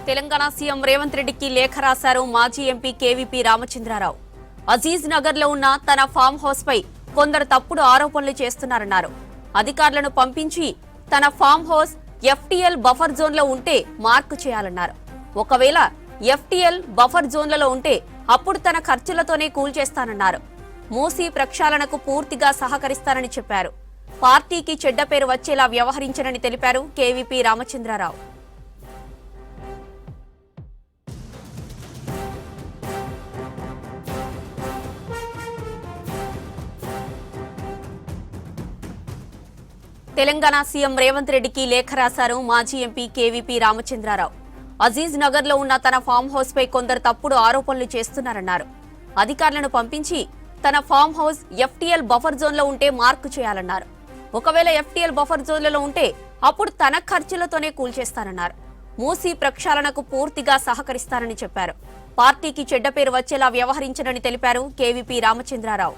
Telangana CM Revanth రెడ్డికి లేఖ రాశారు మాజీ ఎంపీ కేవీపీ రామచంద్రారావు. అజీజ్ నగర్ లో ఉన్న తన ఫామ్ హౌస్ పై కొందరు తప్పుడు ఆరోపణలు చేస్తున్నారన్నారు. అధికారులను పంపించి తన farm house FTL buffer zone లో ఉంటే మార్కు చేయాలన్నారు. ఒకవేళ ఎఫ్టీఎల్ బఫర్ జోన్లలో ఉంటే అప్పుడు తన ఖర్చులతోనే కూల్చేస్తానన్నారు. మూసీ ప్రక్షాళనకు పూర్తిగా సహకరిస్తానని చెప్పారు. పార్టీకి చెడ్డ పేరు వచ్చేలా వ్యవహరించనని తెలిపారు కేవీపీ రామచంద్రారావు. తెలంగాణ సీఎం రేవంత్ రెడ్డికి లేఖ రాశారు మాజీ ఎంపీ కేవీపీ రామచంద్రారావు. అజీజ్ నగర్ లో ఉన్న తన ఫామ్ హౌస్ పై కొందరు తప్పుడు ఆరోపణలు చేస్తున్నారన్నారు. అధికారులను పంపించి తన farm house FTL buffer zone లో ఉంటే మార్కు చేయాలన్నారు. ఒకవేళ ఎఫ్టీఎల్ బఫర్ జోన్లలో ఉంటే అప్పుడు తన ఖర్చులతోనే కూల్చేస్తానన్నారు. మూసీ ప్రక్షాళనకు పూర్తిగా సహకరిస్తానని చెప్పారు. పార్టీకి చెడ్డ పేరు వచ్చేలా వ్యవహరించనని తెలిపారు కేవీపీ రామచంద్రారావు.